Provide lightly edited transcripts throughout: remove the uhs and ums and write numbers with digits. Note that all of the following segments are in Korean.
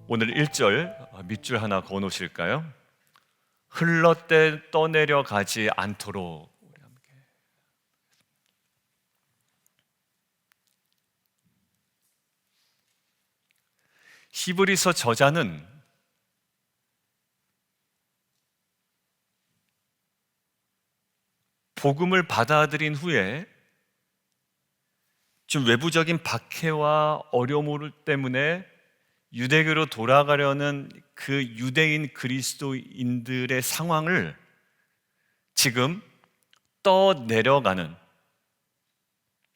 오늘 1절 밑줄 하나 그어 놓으실까요? 흘러 떠내려 가지 않도록. 히브리서 저자는 복음을 받아들인 후에 좀 외부적인 박해와 어려움 때문에 유대교로 돌아가려는 그 유대인 그리스도인들의 상황을 지금 떠내려가는,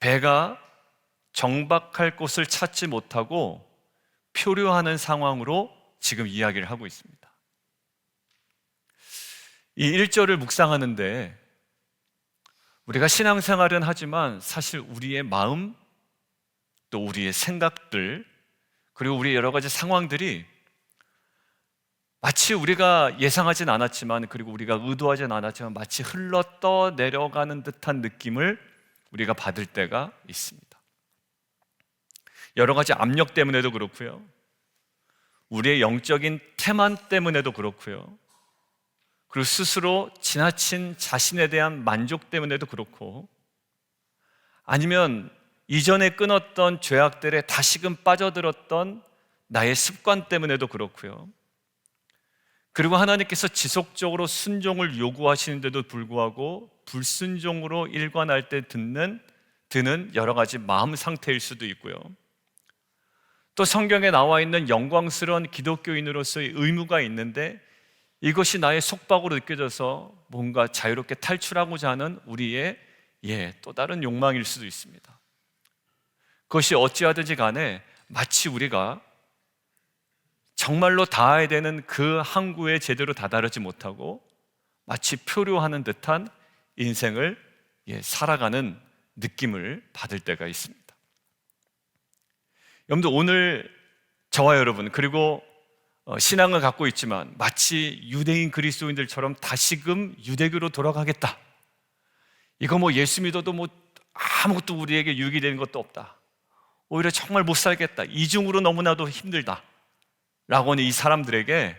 배가 정박할 곳을 찾지 못하고 표류하는 상황으로 지금 이야기를 하고 있습니다. 이 1절을 묵상하는데 우리가 신앙생활은 하지만 사실 우리의 마음, 또 우리의 생각들, 그리고 우리의 여러 가지 상황들이 마치 우리가 예상하진 않았지만, 그리고 우리가 의도하진 않았지만 마치 흘러 떠내려가는 듯한 느낌을 우리가 받을 때가 있습니다. 여러 가지 압력 때문에도 그렇고요, 우리의 영적인 태만 때문에도 그렇고요, 그리고 스스로 지나친 자신에 대한 만족 때문에도 그렇고, 아니면 이전에 끊었던 죄악들에 다시금 빠져들었던 나의 습관 때문에도 그렇고요, 그리고 하나님께서 지속적으로 순종을 요구하시는데도 불구하고 불순종으로 일관할 때 드는 여러 가지 마음 상태일 수도 있고요, 또 성경에 나와 있는 영광스러운 기독교인으로서의 의무가 있는데 이것이 나의 속박으로 느껴져서 뭔가 자유롭게 탈출하고자 하는 우리의 또 다른 욕망일 수도 있습니다. 그것이 어찌하든지 간에 마치 우리가 정말로 닿아야 되는 그 항구에 제대로 다다르지 못하고 마치 표류하는 듯한 인생을 살아가는 느낌을 받을 때가 있습니다. 여러분들, 오늘 저와 여러분, 그리고 신앙을 갖고 있지만 마치 유대인 그리스도인들처럼 다시금 유대교로 돌아가겠다, 이거 예수 믿어도 아무것도 우리에게 유익이 되는 것도 없다, 오히려 정말 못 살겠다, 이중으로 너무나도 힘들다 라고 하는 이 사람들에게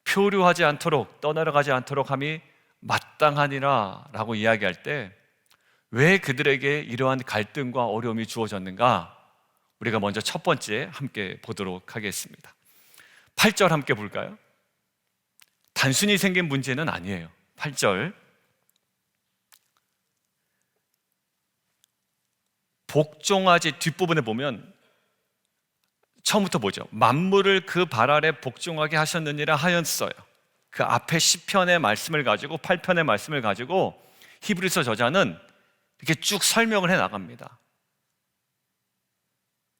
표류하지 않도록, 떠나가지 않도록 함이 마땅하니라 라고 이야기할 때 왜 그들에게 이러한 갈등과 어려움이 주어졌는가, 우리가 먼저 첫 번째 함께 보도록 하겠습니다. 8절 함께 볼까요? 단순히 생긴 문제는 아니에요. 8절, 복종하지, 뒷부분에 보면 처음부터 보죠. 만물을 그 발 아래 복종하게 하셨느니라 하였어요. 그 앞에 10편의 말씀을 가지고 8편의 말씀을 가지고 히브리서 저자는 이렇게 쭉 설명을 해 나갑니다.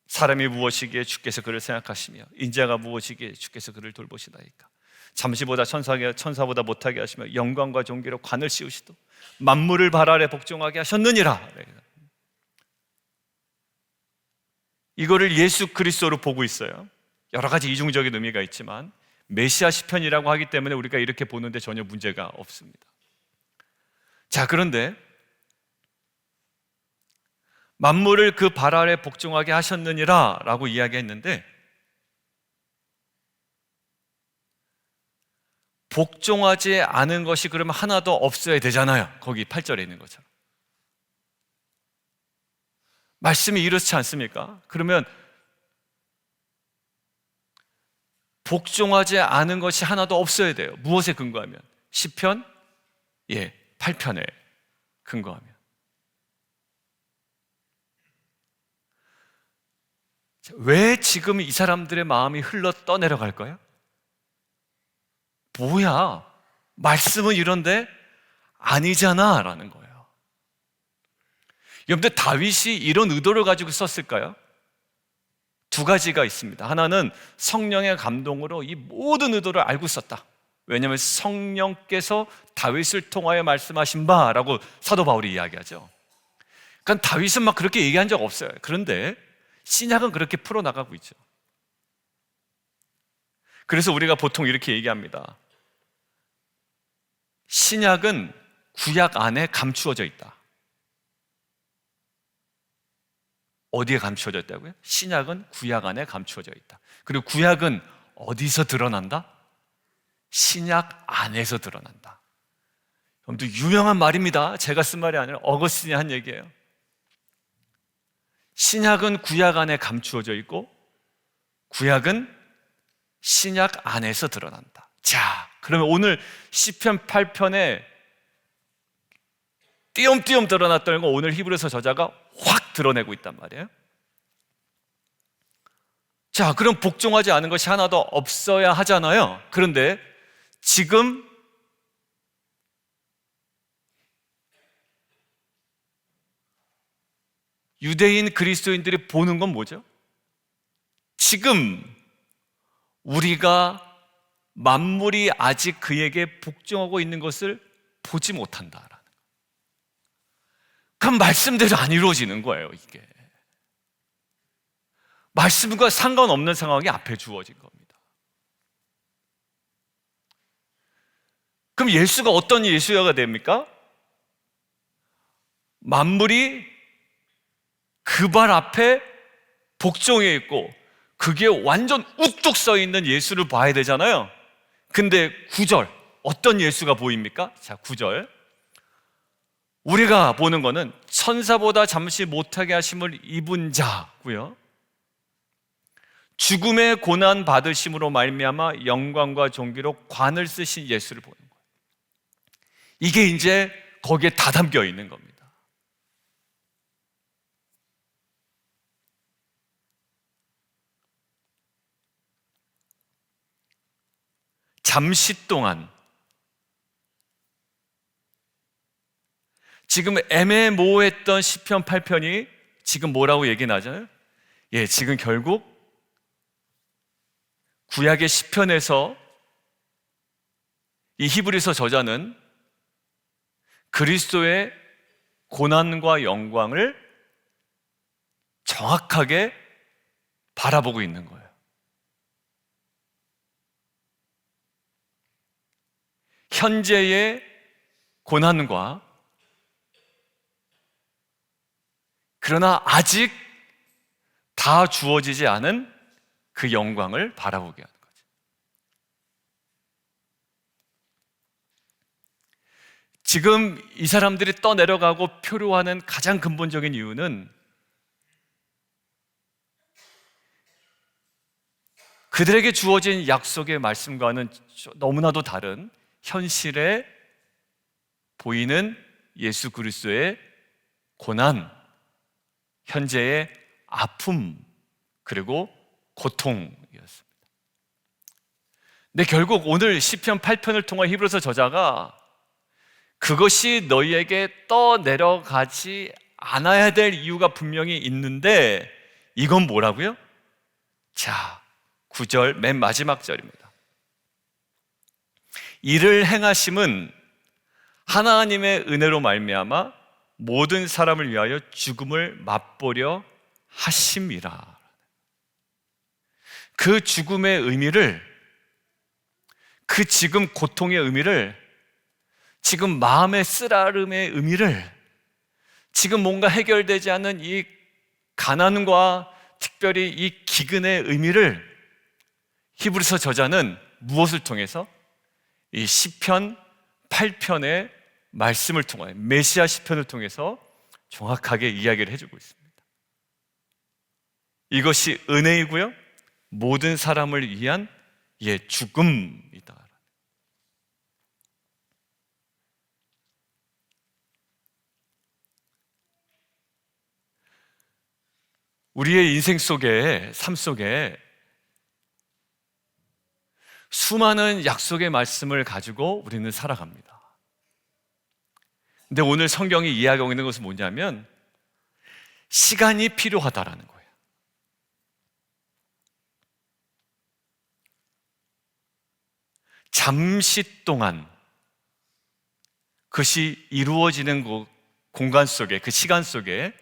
사람이 무엇이기에 주께서 그를 생각하시며 인자가 무엇이기에 주께서 그를 돌보시나이까. 잠시보다 천사보다 못하게 하시며 영광과 존귀로 관을 씌우시도 만물을 발 아래 복종하게 하셨느니라. 이거를 예수 그리스도로 보고 있어요. 여러 가지 이중적인 의미가 있지만 메시아 시편이라고 하기 때문에 우리가 이렇게 보는데 전혀 문제가 없습니다. 자, 그런데 만물을 그 발 아래 복종하게 하셨느니라 라고 이야기했는데, 복종하지 않은 것이 그러면 하나도 없어야 되잖아요. 거기 8절에 있는 것처럼 말씀이 이렇지 않습니까? 그러면 복종하지 않은 것이 하나도 없어야 돼요. 무엇에 근거하면? 시편 8편에 근거하면. 왜 지금 이 사람들의 마음이 흘러 떠내려갈까요? 뭐야, 말씀은 이런데 아니잖아 라는 거예요. 여러분들, 다윗이 이런 의도를 가지고 썼을까요? 두 가지가 있습니다. 하나는 성령의 감동으로 이 모든 의도를 알고 썼다. 왜냐하면 성령께서 다윗을 통하여 말씀하신 바라고 사도 바울이 이야기하죠. 그러니까 다윗은 막 그렇게 얘기한 적 없어요. 그런데 신약은 그렇게 풀어나가고 있죠. 그래서 우리가 보통 이렇게 얘기합니다. 신약은 구약 안에 감추어져 있다. 어디에 감추어져 있다고요? 신약은 구약 안에 감추어져 있다. 그리고 구약은 어디서 드러난다? 신약 안에서 드러난다. 여러분들 유명한 말입니다. 제가 쓴 말이 아니라 어거스틴이 한 얘기예요. 신약은 구약 안에 감추어져 있고 구약은 신약 안에서 드러난다. 자, 그러면 오늘 시편 8편에 띄엄띄엄 드러났던 거 오늘 히브리서 저자가 확 드러내고 있단 말이에요. 자, 그럼 복종하지 않은 것이 하나도 없어야 하잖아요. 그런데 지금 유대인 그리스도인들이 보는 건 뭐죠? 지금 우리가 만물이 아직 그에게 복종하고 있는 것을 보지 못한다라는 거예요. 그럼 말씀대로 안 이루어지는 거예요, 이게. 말씀과 상관없는 상황이 앞에 주어진 겁니다. 그럼 예수가 어떤 예수가 됩니까? 만물이 그 발 앞에 복종해 있고 그게 완전 우뚝 서 있는 예수를 봐야 되잖아요. 근데 9절 어떤 예수가 보입니까? 자, 9절 우리가 보는 거는 천사보다 잠시 못하게 하심을 입은 자고요, 죽음의 고난 받으심으로 말미암아 영광과 존귀로 관을 쓰신 예수를 보는 거예요. 이게 이제 거기에 다 담겨 있는 겁니다. 잠시 동안 지금 애매모호했던 시편 8편이 지금 뭐라고 얘기 나잖아요? 예, 지금 결국 구약의 시편에서 이 히브리서 저자는 그리스도의 고난과 영광을 정확하게 바라보고 있는 거예요. 현재의 고난과 그러나 아직 다 주어지지 않은 그 영광을 바라보게 하는 거죠. 지금 이 사람들이 떠내려가고 표류하는 가장 근본적인 이유는 그들에게 주어진 약속의 말씀과는 너무나도 다른 현실에 보이는 예수 그리스도의 고난, 현재의 아픔, 그리고 고통이었습니다. 근데 결국 오늘 시편 8편을 통한 히브리서 저자가 그것이 너희에게 떠내려가지 않아야 될 이유가 분명히 있는데 이건 뭐라고요? 자, 9절 맨 마지막 절입니다. 이를 행하심은 하나님의 은혜로 말미암아 모든 사람을 위하여 죽음을 맛보려 하심이라. 그 죽음의 의미를, 그 지금 고통의 의미를, 지금 마음의 쓰라름의 의미를, 지금 뭔가 해결되지 않는 이 가난과 특별히 이 기근의 의미를 히브리서 저자는 무엇을 통해서? 이 시편 8편의 말씀을 통하여 메시아 시편을 통해서 정확하게 이야기를 해주고 있습니다. 이것이 은혜이고요, 모든 사람을 위한 죽음이다. 우리의 인생 속에, 삶 속에 수많은 약속의 말씀을 가지고 우리는 살아갑니다. 근데 오늘 성경이 이야기하고 있는 것은 뭐냐면 시간이 필요하다라는 거예요. 잠시 동안 그것이 이루어지는 그 공간 속에, 그 시간 속에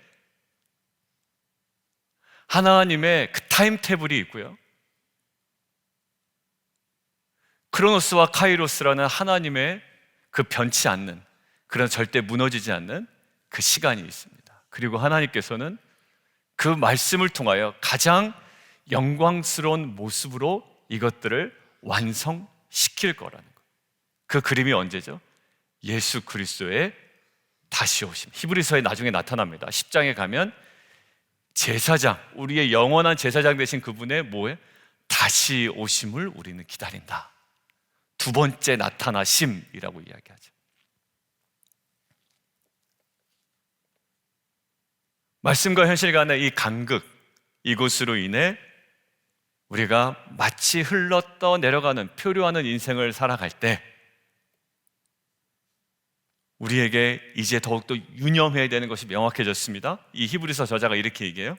하나님의 그 타임테이블이 있고요, 크로노스와 카이로스라는 하나님의 그 변치 않는, 그런 절대 무너지지 않는 그 시간이 있습니다. 그리고 하나님께서는 그 말씀을 통하여 가장 영광스러운 모습으로 이것들을 완성시킬 거라는 거예요. 그 그림이 언제죠? 예수 그리스도의 다시 오심. 히브리서에 나중에 나타납니다. 10장에 가면 제사장, 우리의 영원한 제사장 되신 그분의 뭐에 다시 오심을 우리는 기다린다. 두 번째 나타나심이라고 이야기하죠. 말씀과 현실 간의 이 간극, 이곳으로 인해 우리가 마치 흘렀다 내려가는 표류하는 인생을 살아갈 때 우리에게 이제 더욱더 유념해야 되는 것이 명확해졌습니다. 이 히브리서 저자가 이렇게 얘기해요.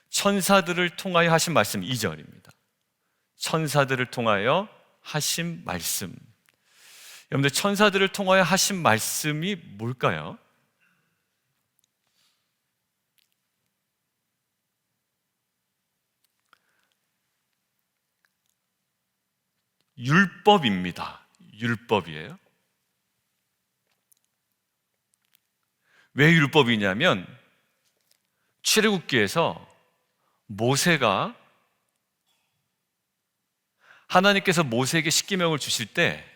천사들을 통하여 하신 말씀 2절입니다. 천사들을 통하여 하신 말씀. 여러분들, 천사들을 통하여 하신 말씀이 뭘까요? 율법입니다. 율법이에요. 왜 율법이냐면 출애굽기에서 모세가 하나님께서 모세에게 십계명을 주실 때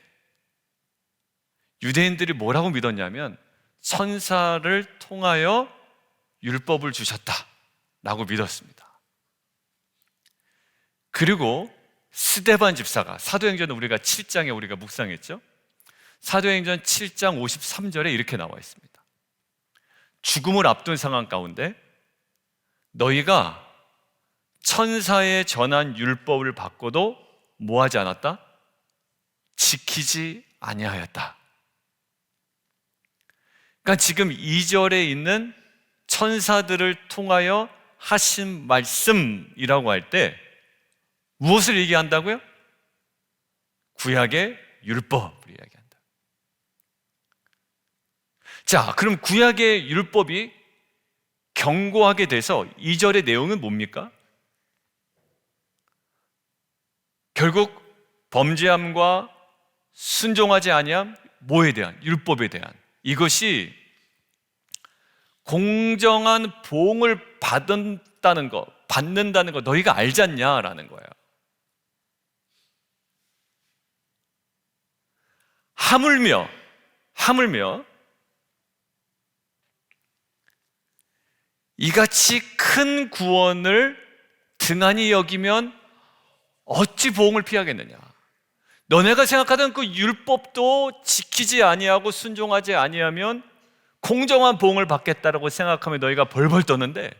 유대인들이 뭐라고 믿었냐면 천사를 통하여 율법을 주셨다라고 믿었습니다. 그리고 스데반 집사가 사도행전은 우리가 7장에 우리가 묵상했죠. 사도행전 7장 53절에 이렇게 나와 있습니다. 죽음을 앞둔 상황 가운데 너희가 천사의 전한 율법을 받고도 뭐하지 않았다? 지키지 아니하였다. 그러니까 지금 2절에 있는 천사들을 통하여 하신 말씀이라고 할 때 무엇을 얘기한다고요? 구약의 율법을 이야기한다. 자, 그럼 구약의 율법이 경고하게 돼서 2절의 내용은 뭡니까? 결국 범죄함과 순종하지 아니함, 뭐에 대한? 율법에 대한. 이것이 공정한 보응을 받는다는 거 너희가 알지 않냐라는 거예요. 하물며 이같이 큰 구원을 등한히 여기면 어찌 보응을 피하겠느냐. 너네가 생각하던 그 율법도 지키지 아니하고 순종하지 아니하면 공정한 보응을 받겠다라고 생각하면 너희가 벌벌 떠는데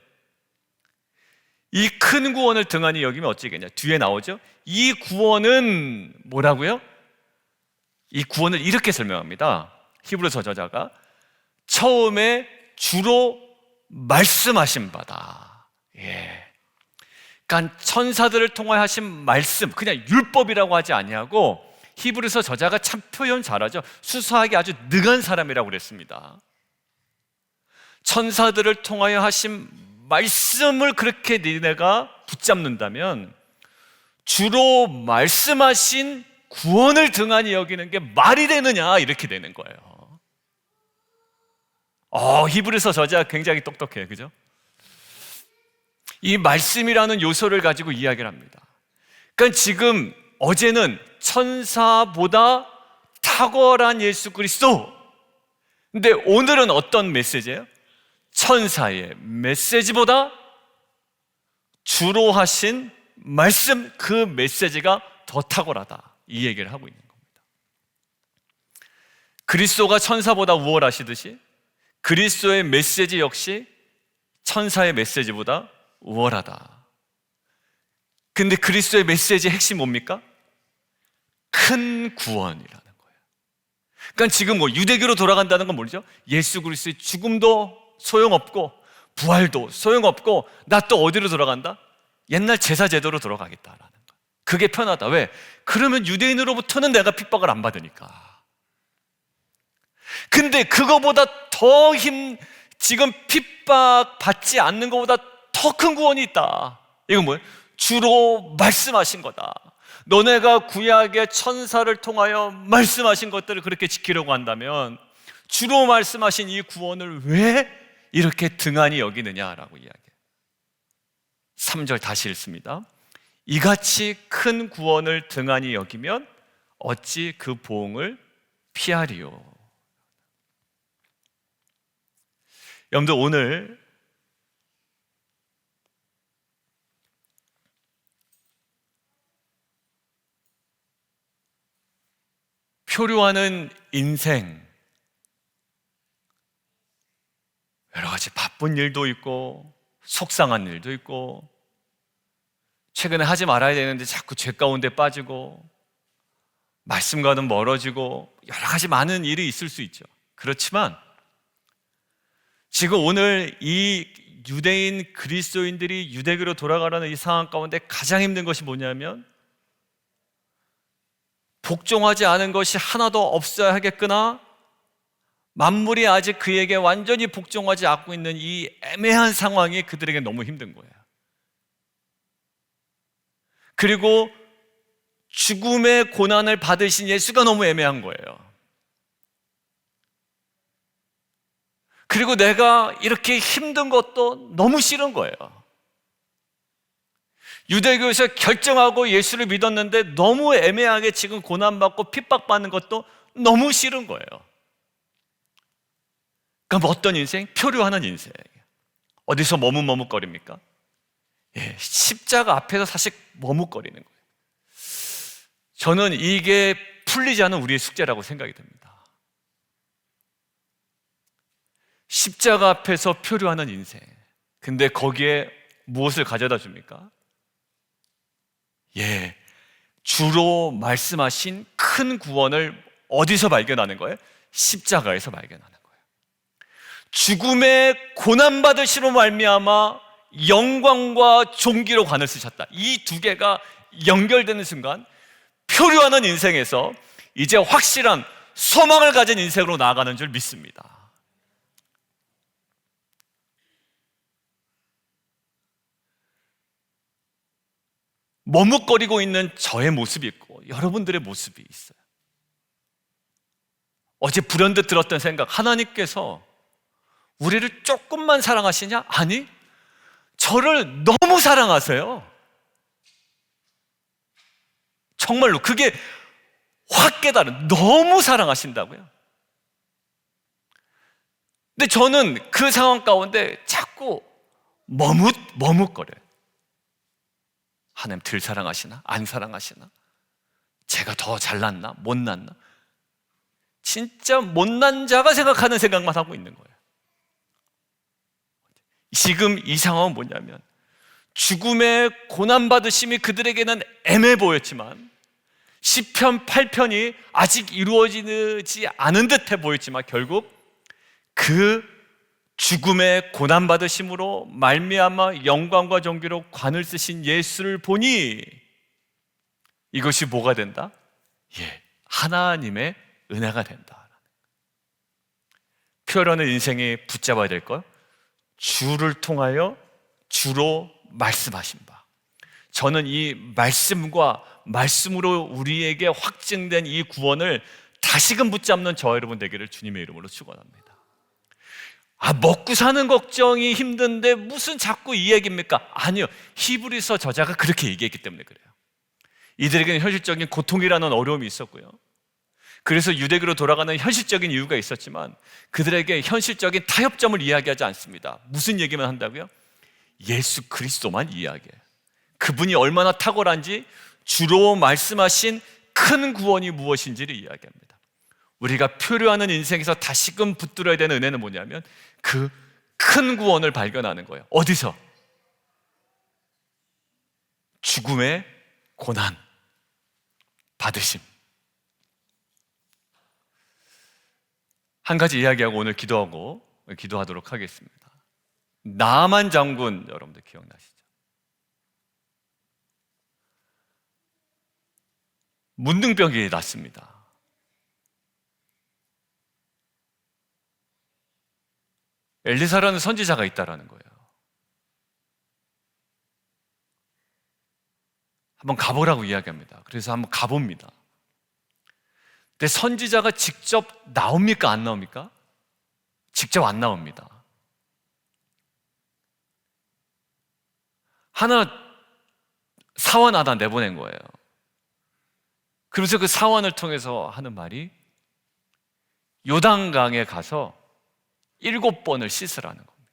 이 큰 구원을 등한히 여기면 어찌겠냐. 뒤에 나오죠. 이 구원은 뭐라고요? 이 구원을 이렇게 설명합니다. 히브리서 저자가 처음에 주로 말씀하신 바다. 그러니까 천사들을 통하여 하신 말씀, 그냥 율법이라고 하지 아니하고 히브리서 저자가 참 표현 잘하죠. 수사하기 아주 능한 사람이라고 그랬습니다. 천사들을 통하여 하신 말씀을 그렇게 니네가 붙잡는다면 주로 말씀하신 구원을 등한히 여기는 게 말이 되느냐, 이렇게 되는 거예요. 히브리서 저자 굉장히 똑똑해요. 그죠? 이 말씀이라는 요소를 가지고 이야기를 합니다. 그러니까 지금 어제는 천사보다 탁월한 예수 그리스도, 근데 오늘은 어떤 메시지예요? 천사의 메시지보다 주로 하신 말씀, 그 메시지가 더 탁월하다, 이 얘기를 하고 있는 겁니다. 그리스도가 천사보다 우월하시듯이 그리스도의 메시지 역시 천사의 메시지보다 우월하다. 근데 그리스도의 메시지의 핵심 뭡니까? 큰 구원이라는 거예요. 그러니까 지금 유대교로 돌아간다는 건 뭐죠? 예수 그리스도의 죽음도 소용없고 부활도 소용없고 나 또 어디로 돌아간다? 옛날 제사 제도로 돌아가겠다라는 거. 그게 편하다. 왜? 그러면 유대인으로부터는 내가 핍박을 안 받으니까. 근데 그거보다 더 지금 핍박 받지 않는 것보다 더 큰 구원이 있다. 이건 뭐예요? 주로 말씀하신 거다. 너네가 구약의 천사를 통하여 말씀하신 것들을 그렇게 지키려고 한다면 주로 말씀하신 이 구원을 왜 이렇게 등한히 여기느냐라고 이야기해요. 3절 다시 읽습니다. 이같이 큰 구원을 등한히 여기면 어찌 그 보응을 피하리요. 여러분들, 오늘 표류하는 인생, 여러 가지 바쁜 일도 있고 속상한 일도 있고 최근에 하지 말아야 되는데 자꾸 죄 가운데 빠지고 말씀과는 멀어지고 여러 가지 많은 일이 있을 수 있죠. 그렇지만 지금 오늘 이 유대인 그리스도인들이 유대교로 돌아가라는 이 상황 가운데 가장 힘든 것이 뭐냐면 복종하지 않은 것이 하나도 없어야 하겠구나, 만물이 아직 그에게 완전히 복종하지 않고 있는 이 애매한 상황이 그들에게 너무 힘든 거예요. 그리고 죽음의 고난을 받으신 예수가 너무 애매한 거예요. 그리고 내가 이렇게 힘든 것도 너무 싫은 거예요. 유대교에서 결정하고 예수를 믿었는데 너무 애매하게 지금 고난받고 핍박받는 것도 너무 싫은 거예요. 그럼 어떤 인생? 표류하는 인생. 어디서 머뭇머뭇거립니까? 십자가 앞에서 사실 머뭇거리는 거예요. 저는 이게 풀리지 않은 우리의 숙제라고 생각이 됩니다. 십자가 앞에서 표류하는 인생. 근데 거기에 무엇을 가져다 줍니까? 주로 말씀하신 큰 구원을 어디서 발견하는 거예요? 십자가에서 발견하는 거예요. 죽음의 고난받으시로 말미암아 영광과 존귀로 관을 쓰셨다. 이 두 개가 연결되는 순간 표류하는 인생에서 이제 확실한 소망을 가진 인생으로 나아가는 줄 믿습니다. 머뭇거리고 있는 저의 모습이 있고 여러분들의 모습이 있어요. 어제 불현듯 들었던 생각, 하나님께서 우리를 조금만 사랑하시냐? 아니, 저를 너무 사랑하세요. 정말로 그게 확 깨달은, 너무 사랑하신다고요. 근데 저는 그 상황 가운데 자꾸 머뭇거려요. 하나님 덜 사랑하시나? 안 사랑하시나? 제가 더 잘났나? 못났나? 진짜 못난 자가 생각하는 생각만 하고 있는 거예요. 지금 이 상황은 뭐냐면 죽음의 고난받으심이 그들에게는 애매해 보였지만 시편 8편이 아직 이루어지지 않은 듯해 보였지만 결국 그 죽음의 고난받으심으로 말미암아 영광과 존귀로 관을 쓰신 예수를 보니 이것이 뭐가 된다? 하나님의 은혜가 된다. 표현하는 인생에 붙잡아야 될 것, 주를 통하여 주로 말씀하신 바. 저는 이 말씀과 말씀으로 우리에게 확증된 이 구원을 다시금 붙잡는 저와 여러분 되기를 주님의 이름으로 축원합니다. 먹고 사는 걱정이 힘든데 무슨 자꾸 이 얘기입니까? 아니요, 히브리서 저자가 그렇게 얘기했기 때문에 그래요. 이들에게는 현실적인 고통이라는 어려움이 있었고요, 그래서 유대교로 돌아가는 현실적인 이유가 있었지만 그들에게 현실적인 타협점을 이야기하지 않습니다. 무슨 얘기만 한다고요? 예수 그리스도만 이야기해요. 그분이 얼마나 탁월한지, 주로 말씀하신 큰 구원이 무엇인지를 이야기합니다. 우리가 표류하는 인생에서 다시금 붙들어야 되는 은혜는 뭐냐면 그 큰 구원을 발견하는 거예요. 어디서? 죽음의 고난 받으심. 한 가지 이야기하고 오늘 기도하도록 하겠습니다. 나만 장군, 여러분들 기억나시죠? 문둥병이 났습니다. 엘리사라는 선지자가 있다라는 거예요. 한번 가보라고 이야기합니다. 그래서 한번 가봅니다. 근데 선지자가 직접 나옵니까? 안 나옵니까? 직접 안 나옵니다. 하나 사원 하나 내보낸 거예요. 그러면서 그 사원을 통해서 하는 말이 요단강에 가서 7번을 씻으라는 겁니다.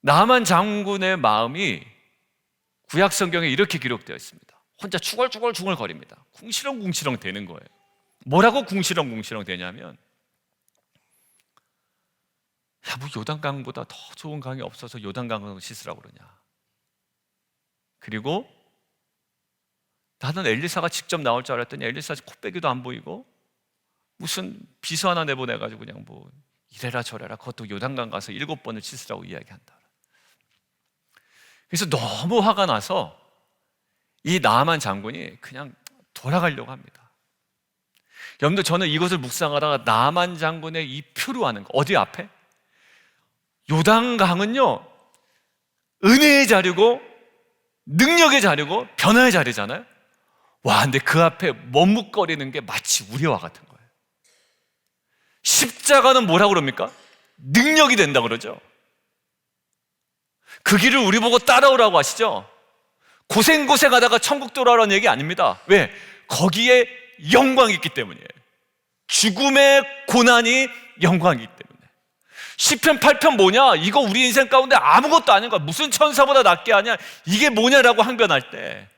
나만 장군의 마음이 구약 성경에 이렇게 기록되어 있습니다. 혼자 중얼중얼거립니다. 궁시렁궁시렁 되는 거예요. 뭐라고 궁시렁궁시렁 되냐면, 야, 뭐 요단강보다 더 좋은 강이 없어서 요단강을 씻으라고 그러냐. 그리고 나는 엘리사가 직접 나올 줄 알았더니 엘리사 코빼기도 안 보이고 무슨 비서 하나 내보내가지고 그냥 뭐 이래라 저래라 그것도 요단강 가서 7번을 씻으라고 이야기한다. 그래서 너무 화가 나서 이 나아만 장군이 그냥 돌아가려고 합니다. 여러분들, 저는 이것을 묵상하다가 나아만 장군의 이 표류하는 거, 어디 앞에? 요단강은요, 은혜의 자리고 능력의 자리고 변화의 자리잖아요. 와, 근데 그 앞에 머뭇거리는 게 마치 우리와 같은 거예요. 십자가는 뭐라고 그럽니까? 능력이 된다 그러죠. 그 길을 우리 보고 따라오라고 하시죠. 고생하다가 천국 돌아오라는 얘기 아닙니다. 왜? 거기에 영광이 있기 때문이에요. 죽음의 고난이 영광이기 때문에. 시편 8편 뭐냐? 이거 우리 인생 가운데 아무것도 아닌 거야. 무슨 천사보다 낫게 하냐? 이게 뭐냐라고 항변할 때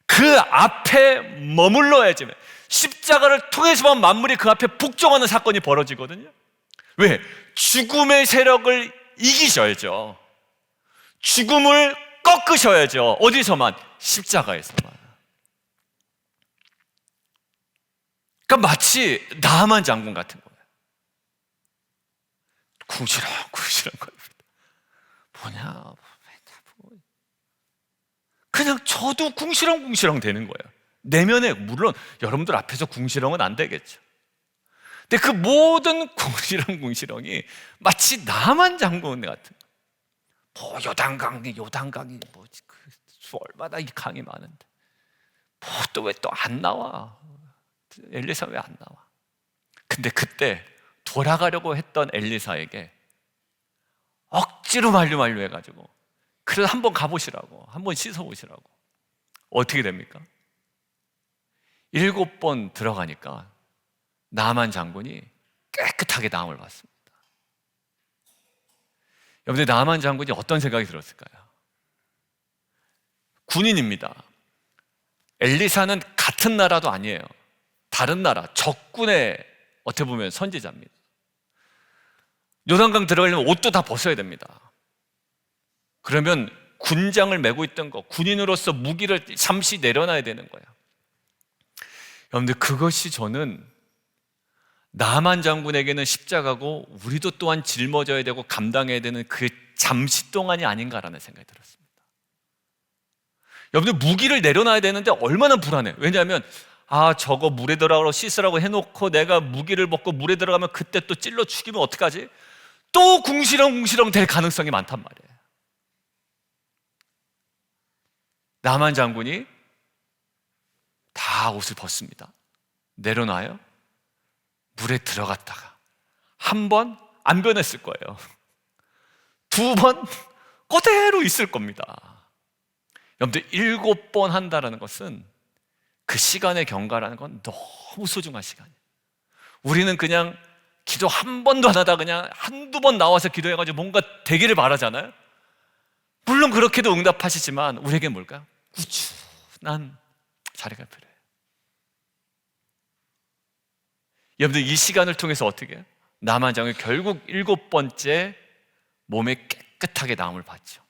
그 앞에 머물러야지. 십자가를 통해서만 만물이 그 앞에 복종하는 사건이 벌어지거든요. 왜? 죽음의 세력을 이기셔야죠. 죽음을 꺾으셔야죠. 어디서만? 십자가에서만. 그러니까 마치 나아만 장군 같은 거예요. 궁시렁궁시렁 거립니다. 뭐냐? 그냥 저도 궁시렁궁시렁 되는 거예요. 내면에, 물론 여러분들 앞에서 궁시렁은 안 되겠죠. 근데 그 모든 궁시렁궁시렁이 마치 나만 장군 같은 거예요. 뭐 요단강이 뭐 얼마나 이 강이 많은데 뭐 또 왜 또 안 나와? 엘리사 왜 안 나와? 근데 그때 돌아가려고 했던 엘리사에게 억지로 만류 해가지고 그래도 한번 가보시라고, 한번 씻어보시라고. 어떻게 됩니까? 7번 들어가니까 나아만 장군이 깨끗하게 나음을 받습니다. 여러분들, 나아만 장군이 어떤 생각이 들었을까요? 군인입니다. 엘리사는 같은 나라도 아니에요. 다른 나라, 적군의 어떻게 보면 선지자입니다. 요단강 들어가려면 옷도 다 벗어야 됩니다. 그러면 군장을 메고 있던 거, 군인으로서 무기를 잠시 내려놔야 되는 거예요. 여러분들, 그것이 저는 나아만 장군에게는 십자가고 우리도 또한 짊어져야 되고 감당해야 되는 그 잠시 동안이 아닌가라는 생각이 들었습니다. 여러분들, 무기를 내려놔야 되는데 얼마나 불안해. 왜냐하면 저거 물에 들어가라고 씻으라고 해놓고 내가 무기를 먹고 물에 들어가면 그때 또 찔러 죽이면 어떡하지? 또 궁시렁궁시렁 될 가능성이 많단 말이에요. 나아만 장군이 다 옷을 벗습니다. 내려놔요. 물에 들어갔다가 한 번 안 변했을 거예요. 2번 그대로 있을 겁니다. 여러분들, 7번 한다는 것은 그 시간의 경과라는 건 너무 소중한 시간이에요. 우리는 그냥 기도 한 번도 안 하다 그냥 한두 번 나와서 기도해가지고 뭔가 되기를 바라잖아요. 물론 그렇게도 응답하시지만 우리에게 뭘까요? 꾸준한 자리가 필요해요. 여러분들, 이 시간을 통해서 어떻게 해요? 나아만 장군이 결국 7번째 몸에 깨끗하게 나음을 받죠.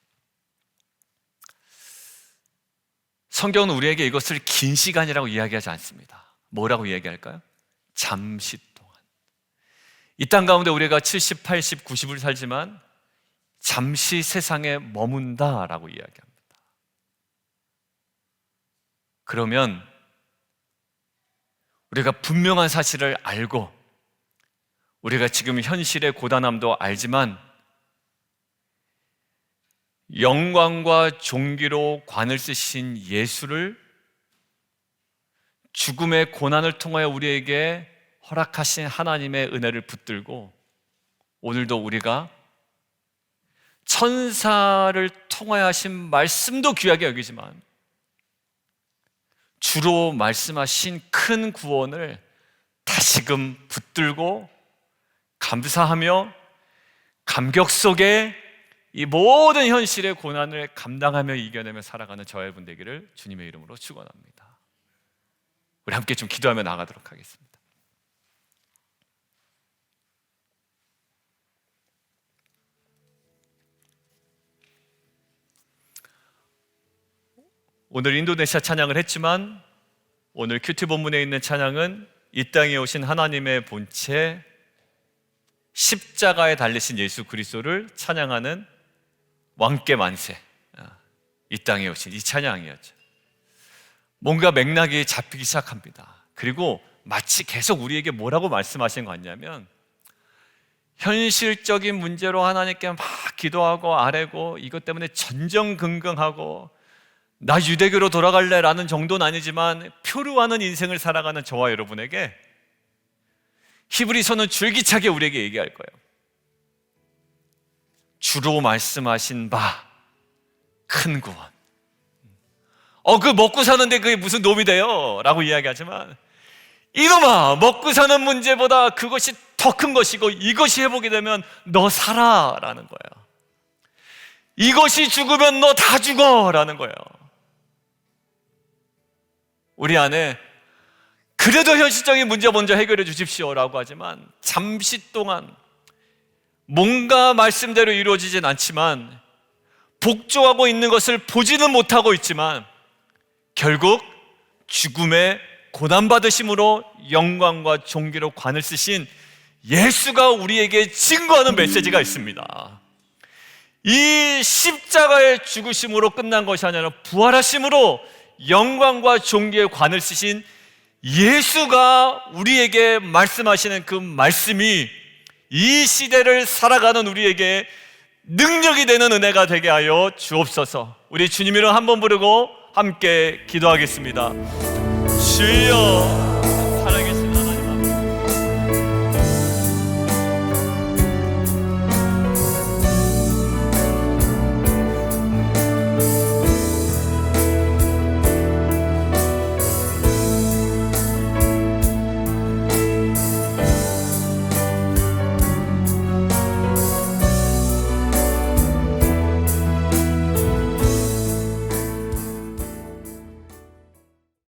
성경은 우리에게 이것을 긴 시간이라고 이야기하지 않습니다. 뭐라고 이야기할까요? 잠시 동안. 이 땅 가운데 우리가 70, 80, 90을 살지만 잠시 세상에 머문다라고 이야기합니다. 그러면 우리가 분명한 사실을 알고 우리가 지금 현실의 고단함도 알지만 영광과 존귀로 관을 쓰신 예수를 죽음의 고난을 통하여 우리에게 허락하신 하나님의 은혜를 붙들고 오늘도 우리가 천사를 통하여 하신 말씀도 귀하게 여기지만 주로 말씀하신 큰 구원을 다시금 붙들고 감사하며 감격 속에 이 모든 현실의 고난을 감당하며 이겨내며 살아가는 저와 여러분 되기를 주님의 이름으로 축원합니다. 우리 함께 좀 기도하며 나가도록 하겠습니다. 오늘 인도네시아 찬양을 했지만 오늘 큐티 본문에 있는 찬양은 이 땅에 오신 하나님의 본체 십자가에 달리신 예수 그리스도를 찬양하는 왕께 만세, 이 땅에 오신 이 찬양이었죠. 뭔가 맥락이 잡히기 시작합니다. 그리고 마치 계속 우리에게 뭐라고 말씀하신 거 같냐면 현실적인 문제로 하나님께 막 기도하고 아뢰고 이것 때문에 전전긍긍하고 나 유대교로 돌아갈래 라는 정도는 아니지만 표류하는 인생을 살아가는 저와 여러분에게 히브리서는 줄기차게 우리에게 얘기할 거예요. 주로 말씀하신 바 큰 구원. 그 먹고 사는데 그게 무슨 도움이 돼요? 라고 이야기하지만 이놈아, 먹고 사는 문제보다 그것이 더 큰 것이고 이것이 회복이 되면 너 살아 라는 거예요. 이것이 죽으면 너 다 죽어 라는 거예요. 우리 안에 그래도 현실적인 문제 먼저 해결해 주십시오라고 하지만 잠시 동안 뭔가 말씀대로 이루어지진 않지만 복종하고 있는 것을 보지는 못하고 있지만 결국 죽음의 고난받으심으로 영광과 존귀로 관을 쓰신 예수가 우리에게 증거하는 메시지가 있습니다. 이 십자가의 죽으심으로 끝난 것이 아니라 부활하심으로 영광과 존귀의 관을 쓰신 예수가 우리에게 말씀하시는 그 말씀이 이 시대를 살아가는 우리에게 능력이 되는 은혜가 되게 하여 주옵소서. 우리 주님 이름 한번 부르고 함께 기도하겠습니다. 주여